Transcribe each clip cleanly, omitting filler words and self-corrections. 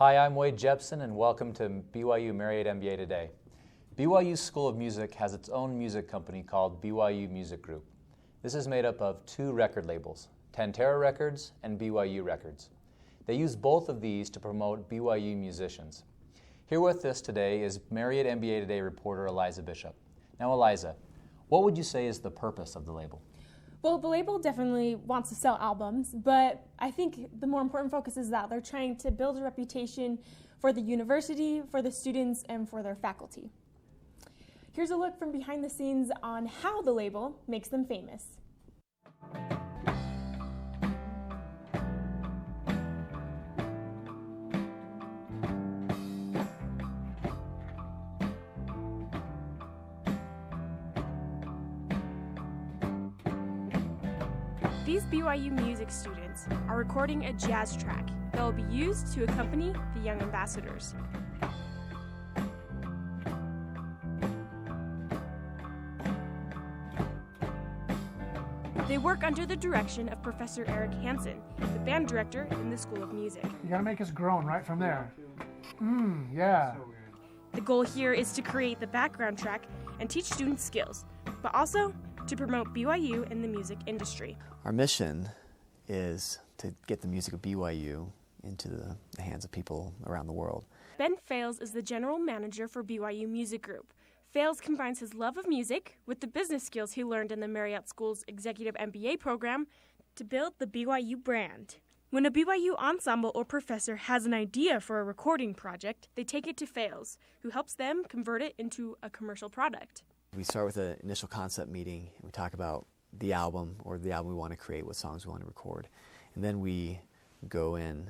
Hi, I'm Wade Jepson, and welcome to BYU Marriott MBA Today. BYU School of Music has its own music company called BYU Music Group. This is made up of two record labels, Tantara Records and BYU Records. They use both of these to promote BYU musicians. Here with us today is Marriott MBA Today reporter Eliza Bishop. Now, Eliza, what would you say is the purpose of the label? Well, the label definitely wants to sell albums, but I think the more important focus is that they're trying to build a reputation for the university, for the students, and for their faculty. Here's a look from behind the scenes on how the label makes them famous. These BYU music students are recording a jazz track that will be used to accompany the young ambassadors. They work under the direction of Professor Eric Hansen, the band director in the School of Music. You gotta make us groan right from there. Yeah. The goal here is to create the background track and teach students skills, but also to promote BYU in the music industry. Our mission is to get the music of BYU into the hands of people around the world. Ben Fales is the general manager for BYU Music Group. Fales combines his love of music with the business skills he learned in the Marriott School's Executive MBA program to build the BYU brand. When a BYU ensemble or professor has an idea for a recording project, they take it to Fales, who helps them convert it into a commercial product. We start with an initial concept meeting, and we talk about the album or the album we want to create, what songs we want to record. And then we go in,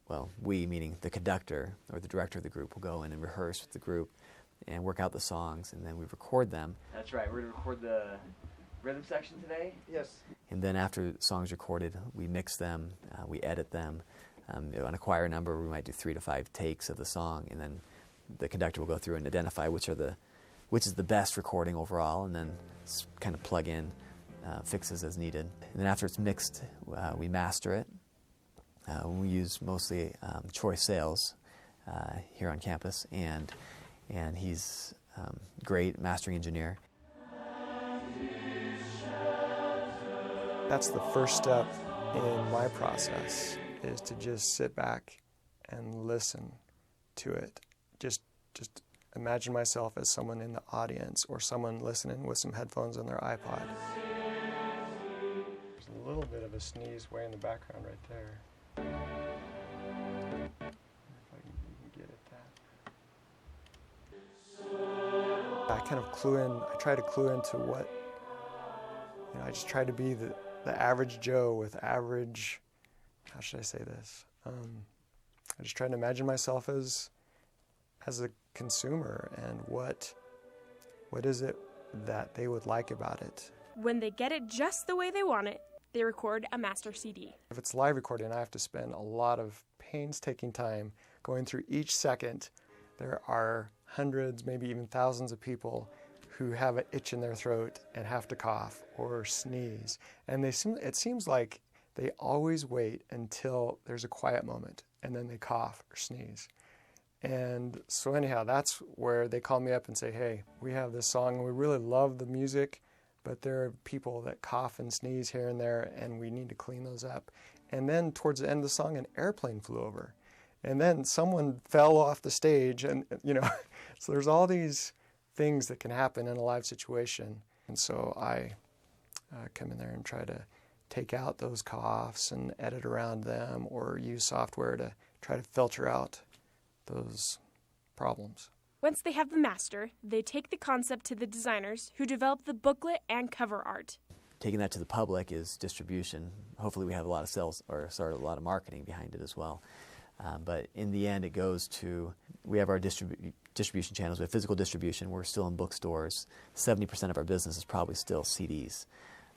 well, we meaning the conductor or the director of the group will go in and rehearse with the group and work out the songs, and then we record them. That's right, we're going to record the rhythm section today? Yes. And then after the songs recorded, we mix them, we edit them. On a choir number, we might do 3 to 5 takes of the song, and then the conductor will go through and identify which is the best recording overall, and then kind of plug in fixes as needed. And then after it's mixed, we master it. We use mostly Troy Sales here on campus, and he's great mastering engineer. That's the first step in my process, is to just sit back and listen to it. Just imagine myself as someone in the audience or someone listening with some headphones on their iPod. There's a little bit of a sneeze way in the background right there. If I can get at that. I kind of I try to clue into what, I just try to be the average Joe with average, how should I say this? I just try to imagine myself as a consumer, and what is it that they would like about it. When they get it just the way they want it, they record a master CD. If it's live recording, I have to spend a lot of painstaking time going through each second. There are hundreds, maybe even thousands of people who have an itch in their throat and have to cough or sneeze. And it seems like they always wait until there's a quiet moment, and then they cough or sneeze. And so anyhow, that's where they call me up and say, hey, we have this song and we really love the music, but there are people that cough and sneeze here and there, and we need to clean those up. And then towards the end of the song, an airplane flew over. And then someone fell off the stage, and so there's all these things that can happen in a live situation. And so I come in there and try to take out those coughs and edit around them, or use software to try to filter out those problems. Once they have the master, they take the concept to the designers who develop the booklet and cover art. Taking that to the public is distribution. Hopefully we have a lot of sales, or a lot of marketing behind it as well. But in the end, it goes to, we have our distribution channels. We have physical distribution. We're still in bookstores. 70% of our business is probably still CDs.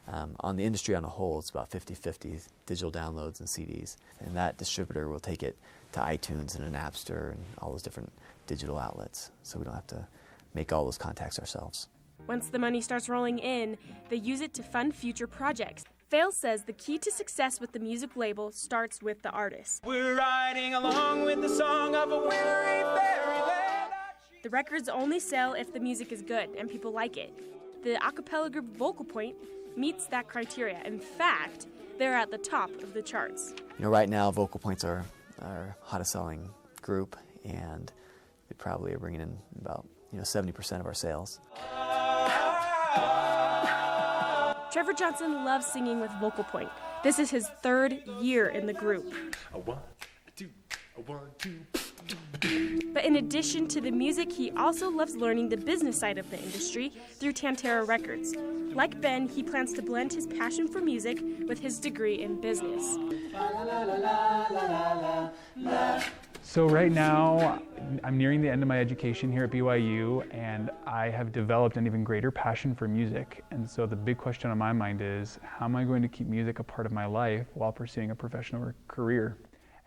On the industry on a whole, it's about 50-50 digital downloads and CDs. And that distributor will take it to iTunes and an Napster and all those different digital outlets. So we don't have to make all those contacts ourselves. Once the money starts rolling in, they use it to fund future projects. Fales says the key to success with the music label starts with the artist. We're riding along with the song of a weary fairy land. The records only sell if the music is good and people like it. The a cappella group Vocal Point meets that criteria. In fact, they're at the top of the charts. Right now, Vocal Point's our hottest selling group, and they probably are bringing in about 70% of our sales. Trevor Johnson loves singing with Vocal Point. This is his 3rd year in the group. A 1, a 2, a 1, 2. But in addition to the music, he also loves learning the business side of the industry through Tantara Records. Like Ben, he plans to blend his passion for music with his degree in business. So right now, I'm nearing the end of my education here at BYU, and I have developed an even greater passion for music. And so the big question on my mind is, how am I going to keep music a part of my life while pursuing a professional career?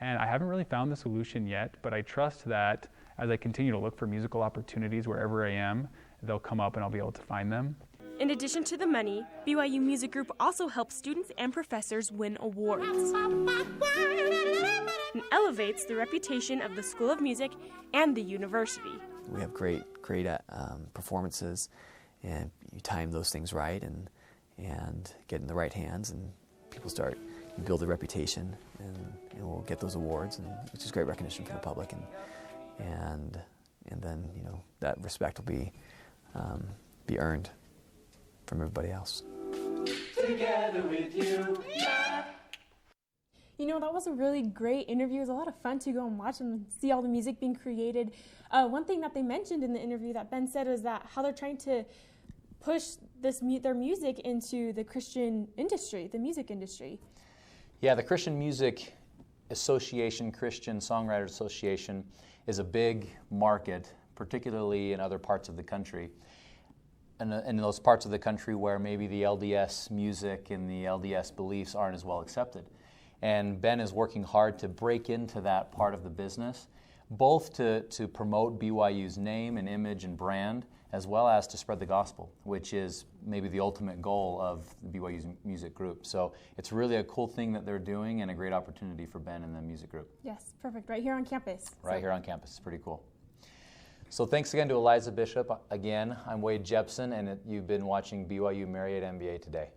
And I haven't really found the solution yet, but I trust that as I continue to look for musical opportunities wherever I am, they'll come up and I'll be able to find them. In addition to the money, BYU Music Group also helps students and professors win awards and elevates the reputation of the School of Music and the university. We have great performances, and you time those things right and get in the right hands, and people start build a reputation, and we'll get those awards, and which is great recognition from the public, and then that respect will be earned from everybody else. Together with you. That was a really great interview. It was a lot of fun to go and watch and see all the music being created. One thing that they mentioned in the interview that Ben said was that how they're trying to push their music into the Christian industry, the music industry. Yeah, the Christian Music Association, Christian Songwriters Association, is a big market, particularly in other parts of the country. And in those parts of the country where maybe the LDS music and the LDS beliefs aren't as well accepted. And Ben is working hard to break into that part of the business, both to promote BYU's name and image and brand, as well as to spread the gospel, which is maybe the ultimate goal of the BYU Music Group. So it's really a cool thing that they're doing and a great opportunity for Ben and the music group. Yes, perfect. Right here on campus. Right here on campus. It's pretty cool. So thanks again to Eliza Bishop. Again, I'm Wade Jepson, and you've been watching BYU Marriott MBA Today.